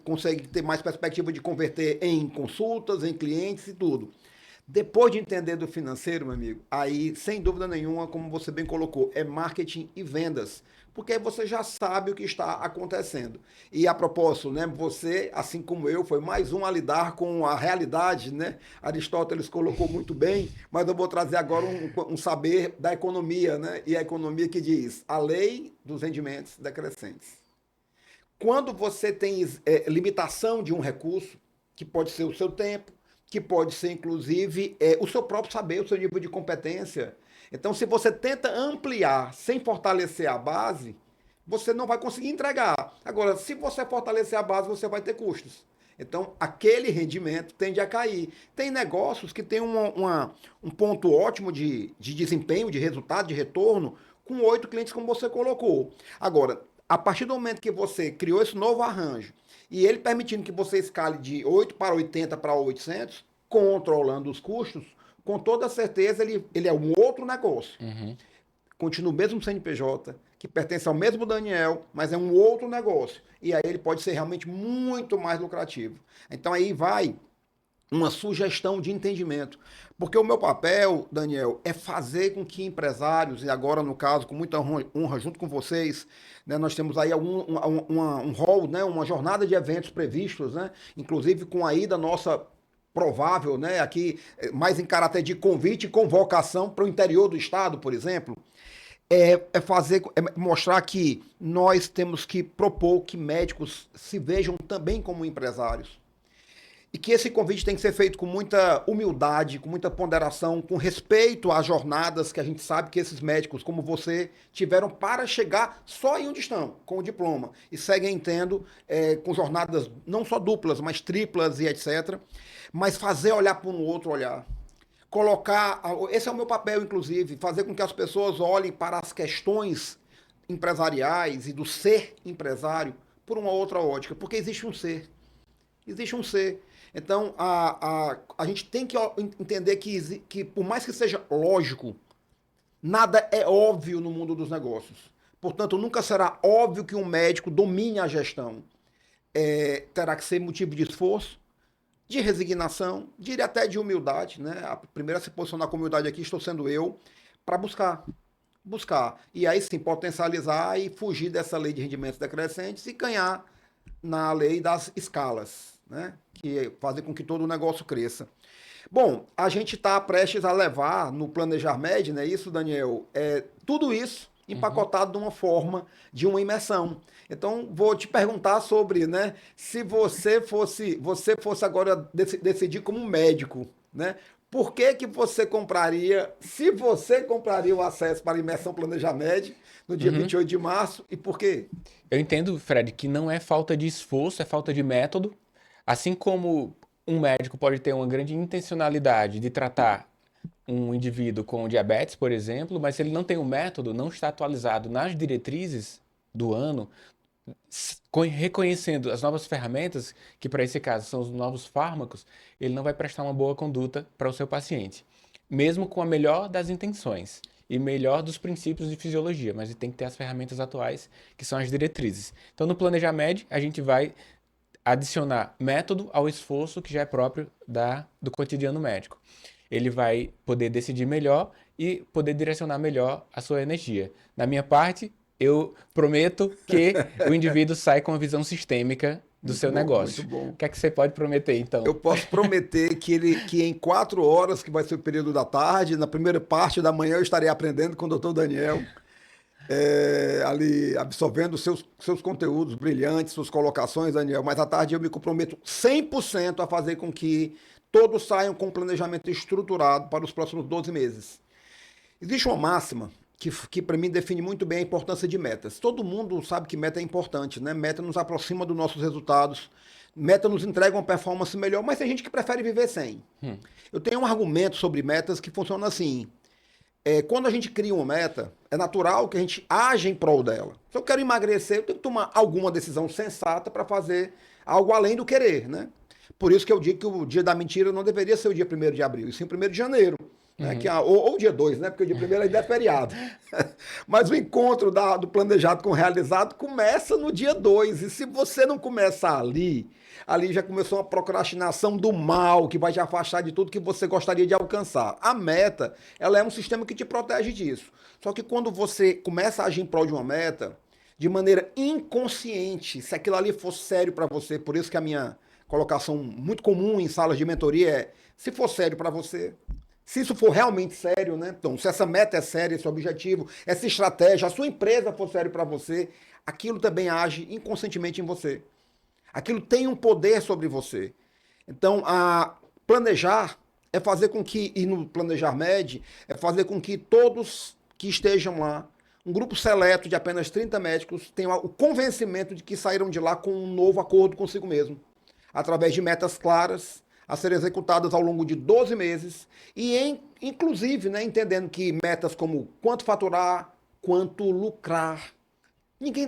S2: consegue ter mais perspectiva de converter em consultas, em clientes e tudo. Depois de entender do financeiro, meu amigo, aí, sem dúvida nenhuma, como você bem colocou, é marketing e vendas. porque aí você já sabe o que está acontecendo. E a propósito, né, você, assim como eu, foi mais um a lidar com a realidade, né? Aristóteles colocou muito bem, mas eu vou trazer agora um saber da economia, né? E a economia que diz a lei dos rendimentos decrescentes. Quando você tem limitação de um recurso, que pode ser o seu tempo, que pode ser, inclusive, o seu próprio saber, o seu nível de competência. Então, se você tenta ampliar sem fortalecer a base, você não vai conseguir entregar. Agora, se você fortalecer a base, você vai ter custos. Então, aquele rendimento tende a cair. Tem negócios que têm um ponto ótimo de desempenho, de resultado, de retorno, com 8 clientes, como você colocou. Agora, a partir do momento que você criou esse novo arranjo, e ele permitindo que você escale de 8 para 80 para 800, controlando os custos, com toda certeza ele é um outro negócio.
S1: Uhum.
S2: Continua o mesmo CNPJ, que pertence ao mesmo Daniel, mas é um outro negócio. E aí ele pode ser realmente muito mais lucrativo. Então aí vai uma sugestão de entendimento. Porque o meu papel, Daniel, é fazer com que empresários, e agora no caso, com muita honra junto com vocês, né, nós temos aí um rol, né, uma jornada de eventos previstos, né, inclusive com a ida nossa provável, né, aqui mais em caráter de convite e convocação para o interior do estado, por exemplo, mostrar que nós temos que propor que médicos se vejam também como empresários. E que esse convite tem que ser feito com muita humildade, com muita ponderação, com respeito às jornadas que a gente sabe que esses médicos, como você, tiveram para chegar só em onde estão, com o diploma. E seguem tendo, com jornadas não só duplas, mas triplas e etc. Mas fazer olhar para um outro olhar. Colocar, esse é o meu papel, inclusive, fazer com que as pessoas olhem para as questões empresariais e do ser empresário por uma outra ótica. Porque existe um ser. Existe um ser. Então, a gente tem que entender que, por mais que seja lógico, nada é óbvio no mundo dos negócios. Portanto, nunca será óbvio que um médico domine a gestão. Terá que ser motivo de esforço, de resignação, diria até de humildade. Né? A primeira a se posicionar com humildade aqui estou sendo eu, para buscar. E aí sim, potencializar e fugir dessa lei de rendimentos decrescentes e ganhar na lei das escalas, né? Que fazem com que todo o negócio cresça. Bom, a gente está prestes a levar no Planejar Med, não é isso, Daniel? Tudo isso empacotado de uma forma de uma imersão. Então, vou te perguntar sobre, né? Se você fosse agora decidir como médico, né? Por que que você compraria, se você compraria o acesso para a imersão Planejar Med no dia 28 de março, e por quê?
S1: Eu entendo, Fred, que não é falta de esforço, é falta de método. Assim como um médico pode ter uma grande intencionalidade de tratar um indivíduo com diabetes, por exemplo, mas se ele não tem um método, não está atualizado nas diretrizes do ano, reconhecendo as novas ferramentas, que para esse caso são os novos fármacos, ele não vai prestar uma boa conduta para o seu paciente, mesmo com a melhor das intenções e melhor dos princípios de fisiologia, mas ele tem que ter as ferramentas atuais, que são as diretrizes. Então, no Planejar Med, a gente vai adicionar método ao esforço que já é próprio do cotidiano médico. Ele vai poder decidir melhor e poder direcionar melhor a sua energia. Na minha parte, eu prometo que o indivíduo sai com uma visão sistêmica do seu negócio.
S2: Muito bom.
S1: O que é que você pode prometer, então?
S2: Eu posso prometer que em 4 horas, que vai ser o período da tarde, na primeira parte da manhã eu estarei aprendendo com o Dr. Daniel, ali absorvendo seus conteúdos brilhantes, suas colocações, Daniel, mas à tarde eu me comprometo 100% a fazer com que todos saiam com um planejamento estruturado para os próximos 12 meses. Existe uma máxima que para mim define muito bem a importância de metas. Todo mundo sabe que meta é importante, né? Meta nos aproxima dos nossos resultados, meta nos entrega uma performance melhor, mas tem gente que prefere viver sem. Eu tenho um argumento sobre metas que funciona assim. Quando a gente cria uma meta, é natural que a gente age em prol dela. Se eu quero emagrecer, eu tenho que tomar alguma decisão sensata para fazer algo além do querer, né? Por isso que eu digo que o dia da mentira não deveria ser o dia 1º de abril, e sim o 1º de janeiro. né? Ou dia 2, né? Porque o dia primeiro ainda é feriado. Mas o encontro do planejado com o realizado começa no dia 2. E se você não começar ali já começou uma procrastinação do mal, que vai te afastar de tudo que você gostaria de alcançar. A meta, ela é um sistema que te protege disso. Só que quando você começa a agir em prol de uma meta, de maneira inconsciente, se aquilo ali for sério para você, por isso que a minha colocação muito comum em salas de mentoria é: se for sério para você, se isso for realmente sério, né? Então, se essa meta é séria, esse objetivo, essa estratégia, a sua empresa for sério para você, aquilo também age inconscientemente em você. Aquilo tem um poder sobre você. Então, planejar é fazer com que, e no Planejar Med, é fazer com que todos que estejam lá, um grupo seleto de apenas 30 médicos, tenham o convencimento de que saíram de lá com um novo acordo consigo mesmo, através de metas claras, a serem executadas ao longo de 12 meses, e inclusive, né, entendendo que metas como quanto faturar, quanto lucrar. Ninguém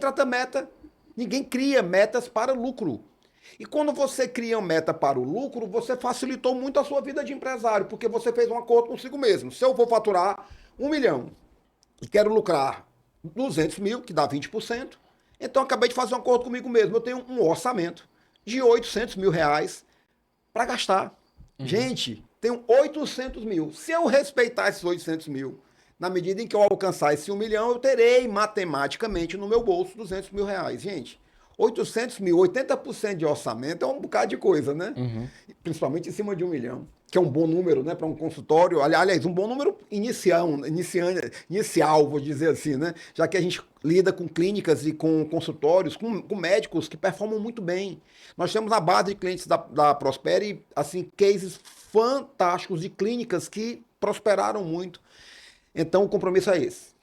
S2: cria metas para lucro. E quando você cria uma meta para o lucro, você facilitou muito a sua vida de empresário, porque você fez um acordo consigo mesmo. Se eu vou faturar 1 milhão e quero lucrar 200 mil, que dá 20%, então eu acabei de fazer um acordo comigo mesmo. Eu tenho um orçamento de 800 mil reais para gastar. Gente, tenho 800 mil. Se eu respeitar esses 800 mil, na medida em que eu alcançar esse 1 milhão, eu terei matematicamente no meu bolso 200 mil reais. Gente, 800 mil, 80% de orçamento é um bocado de coisa, né? Principalmente em cima de 1 milhão, que é um bom número, né, para um consultório. Aliás, um bom número inicial, vou dizer assim, né? Já que a gente lida com clínicas e com consultórios, com médicos que performam muito bem. Nós temos na base de clientes da Prosperi, assim, cases fantásticos de clínicas que prosperaram muito. Então, o compromisso é esse.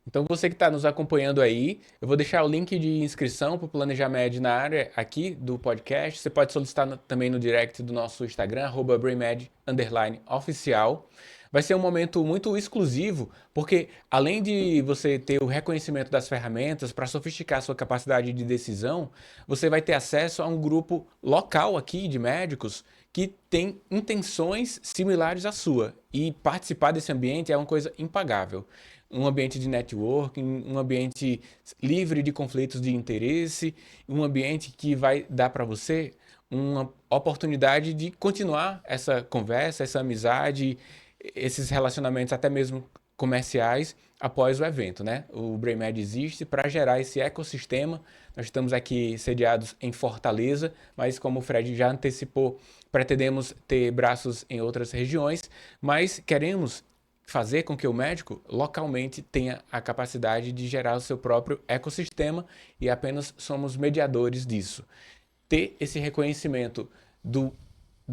S1: Então, você que está nos acompanhando aí, eu vou deixar o link de inscrição para o Planejar Med na área aqui do podcast. Você pode solicitar também no direct do nosso Instagram, @brainmed_oficial. Vai ser um momento muito exclusivo, porque além de você ter o reconhecimento das ferramentas para sofisticar a sua capacidade de decisão, você vai ter acesso a um grupo local aqui de médicos que tem intenções similares à sua. E participar desse ambiente é uma coisa impagável. Um ambiente de networking, um ambiente livre de conflitos de interesse, um ambiente que vai dar para você uma oportunidade de continuar essa conversa, essa amizade, esses relacionamentos até mesmo comerciais após o evento, né? O BrainMed existe para gerar esse ecossistema. Nós estamos aqui sediados em Fortaleza, mas como o Fred já antecipou, pretendemos ter braços em outras regiões, mas queremos fazer com que o médico localmente tenha a capacidade de gerar o seu próprio ecossistema e apenas somos mediadores disso. Ter esse reconhecimento do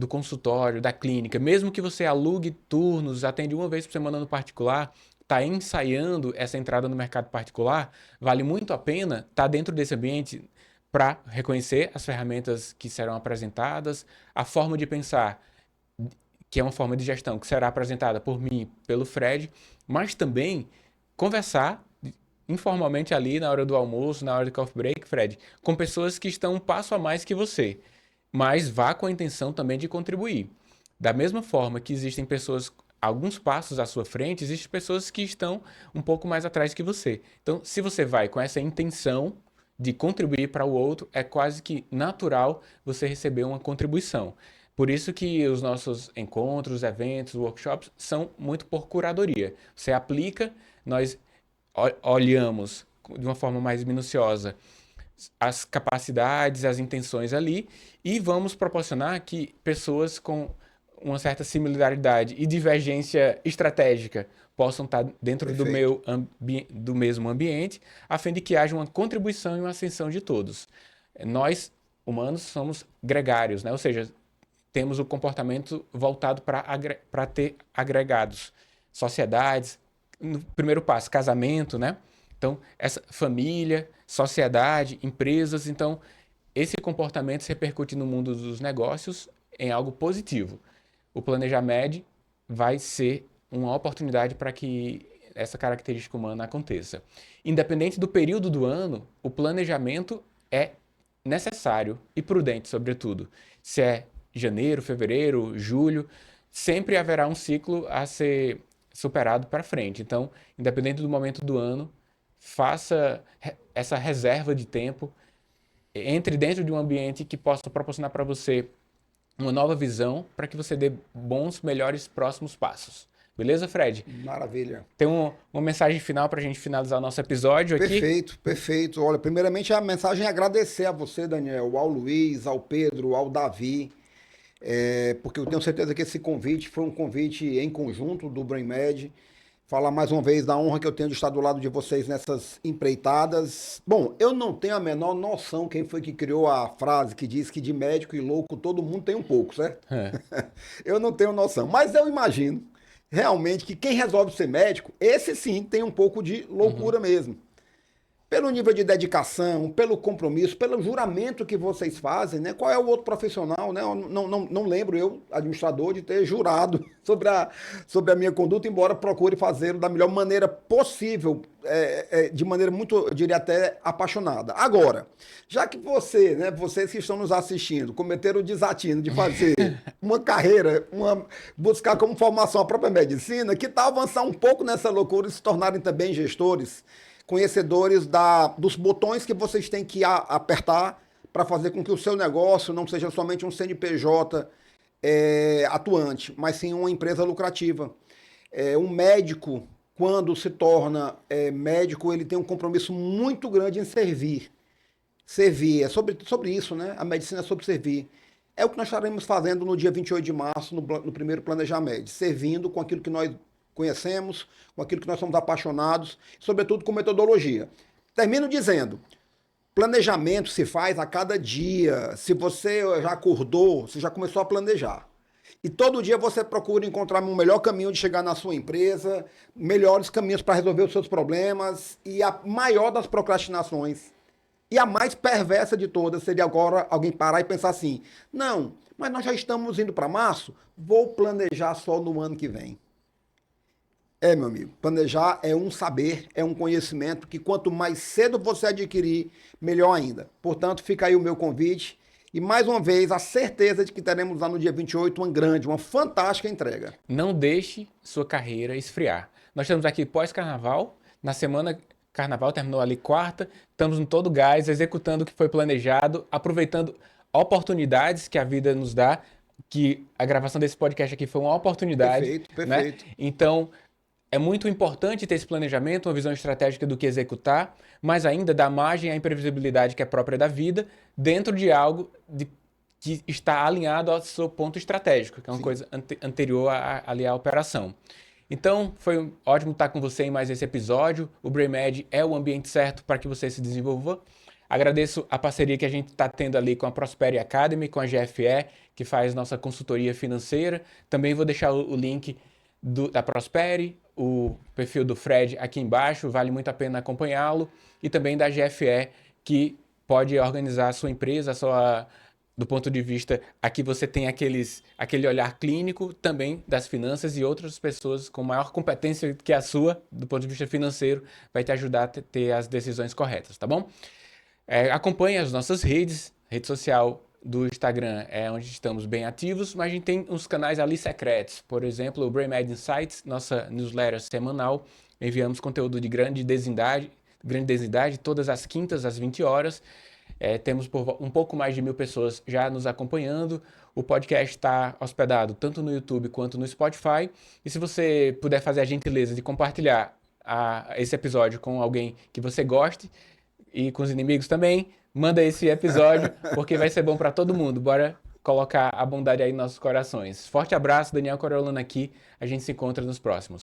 S1: consultório, da clínica, mesmo que você alugue turnos, atende uma vez por semana no particular, está ensaiando essa entrada no mercado particular, vale muito a pena estar dentro desse ambiente para reconhecer as ferramentas que serão apresentadas, a forma de pensar, que é uma forma de gestão que será apresentada por mim, pelo Fred, mas também conversar informalmente ali na hora do almoço, na hora do coffee break, Fred, com pessoas que estão um passo a mais que você, mas vá com a intenção também de contribuir. Da mesma forma que existem pessoas alguns passos à sua frente, existem pessoas que estão um pouco mais atrás que você. Então, se você vai com essa intenção de contribuir para o outro, é quase que natural você receber uma contribuição. Por isso que os nossos encontros, eventos, workshops são muito por curadoria. Você aplica, nós olhamos de uma forma mais minuciosa as capacidades, as intenções ali e vamos proporcionar que pessoas com uma certa similaridade e divergência estratégica possam estar dentro do mesmo ambiente, a fim de que haja uma contribuição e uma ascensão de todos. Nós, humanos, somos gregários, né? Ou seja, temos o comportamento voltado para ter agregados, sociedades, no primeiro passo, casamento, né? Então, essa família, sociedade, empresas, então, esse comportamento se repercute no mundo dos negócios em algo positivo. O Planejar Med vai ser uma oportunidade para que essa característica humana aconteça. Independente do período do ano, o planejamento é necessário e prudente, sobretudo. Se é janeiro, fevereiro, julho, sempre haverá um ciclo a ser superado para frente. Então, independente do momento do ano, faça essa reserva de tempo, entre dentro de um ambiente que possa proporcionar para você uma nova visão para que você dê bons, melhores próximos passos. Beleza, Fred?
S2: Maravilha.
S1: Tem uma mensagem final para a gente finalizar o nosso episódio aqui?
S2: Perfeito, perfeito. Olha, primeiramente a mensagem é agradecer a você, Daniel, ao Luiz, ao Pedro, ao Davi, porque eu tenho certeza que esse convite foi um convite em conjunto do BrainMed. Falar mais uma vez da honra que eu tenho de estar do lado de vocês nessas empreitadas. Bom, eu não tenho a menor noção quem foi que criou a frase que diz que de médico e louco todo mundo tem um pouco, certo?
S1: É.
S2: Eu não tenho noção, mas eu imagino realmente que quem resolve ser médico, esse sim tem um pouco de loucura mesmo. Pelo nível de dedicação, pelo compromisso, pelo juramento que vocês fazem, né? Qual é o outro profissional, né? Eu não lembro eu, administrador, de ter jurado sobre a minha conduta, embora procure fazê-lo da melhor maneira possível, de maneira muito, eu diria até apaixonada. Agora, já que você, né, vocês que estão nos assistindo, cometeram o desatino de fazer uma carreira, buscar como formação a própria medicina, que tal avançar um pouco nessa loucura e se tornarem também gestores, conhecedores dos botões que vocês têm que apertar para fazer com que o seu negócio não seja somente um CNPJ atuante, mas sim uma empresa lucrativa. Um médico, quando se torna médico, ele tem um compromisso muito grande em servir. Servir, é sobre isso, né? A medicina é sobre servir. É o que nós estaremos fazendo no dia 28 de março, no primeiro Planejamento, servindo com aquilo que nós conhecemos, com aquilo que nós somos apaixonados, sobretudo com metodologia. Termino dizendo, planejamento se faz a cada dia. Se você já acordou, você já começou a planejar. E todo dia você procura encontrar um melhor caminho de chegar na sua empresa, melhores caminhos para resolver os seus problemas, e a maior das procrastinações, e a mais perversa de todas, seria agora alguém parar e pensar assim, não, mas nós já estamos indo para março, vou planejar só no ano que vem. Meu amigo, planejar é um saber, é um conhecimento que quanto mais cedo você adquirir, melhor ainda. Portanto, fica aí o meu convite e mais uma vez a certeza de que teremos lá no dia 28 uma fantástica entrega.
S1: Não deixe sua carreira esfriar. Nós estamos aqui pós-carnaval, na semana carnaval terminou ali quarta, estamos em todo gás, executando o que foi planejado, aproveitando oportunidades que a vida nos dá, que a gravação desse podcast aqui foi uma oportunidade.
S2: Perfeito, perfeito.
S1: Né? Então, é muito importante ter esse planejamento, uma visão estratégica do que executar, mas ainda dar margem à imprevisibilidade que é própria da vida, dentro de algo que está alinhado ao seu ponto estratégico, que é uma coisa anterior ali à operação. Então, foi ótimo estar com você em mais esse episódio. O BrainMed é o ambiente certo para que você se desenvolva. Agradeço a parceria que a gente está tendo ali com a Prosperi Academy, com a GFE, que faz nossa consultoria financeira. Também vou deixar o link da Prosperi, o perfil do Fred aqui embaixo, vale muito a pena acompanhá-lo, e também da GFE, que pode organizar a sua empresa, do ponto de vista, aqui você tem aquele olhar clínico também das finanças, e outras pessoas com maior competência que a sua, do ponto de vista financeiro, vai te ajudar a ter as decisões corretas, tá bom? Acompanhe as nossas rede social do Instagram é onde estamos bem ativos, mas a gente tem uns canais ali secretos. Por exemplo, o BrainMed Insights, nossa newsletter semanal. Enviamos conteúdo de grande densidade, todas as quintas às 20 horas. Temos um pouco mais de 1.000 pessoas já nos acompanhando. O podcast está hospedado tanto no YouTube quanto no Spotify. E se você puder fazer a gentileza de compartilhar esse episódio com alguém que você goste e com os inimigos também, manda esse episódio, porque vai ser bom para todo mundo. Bora colocar a bondade aí nos nossos corações. Forte abraço, Daniel Coriolano aqui. A gente se encontra nos próximos.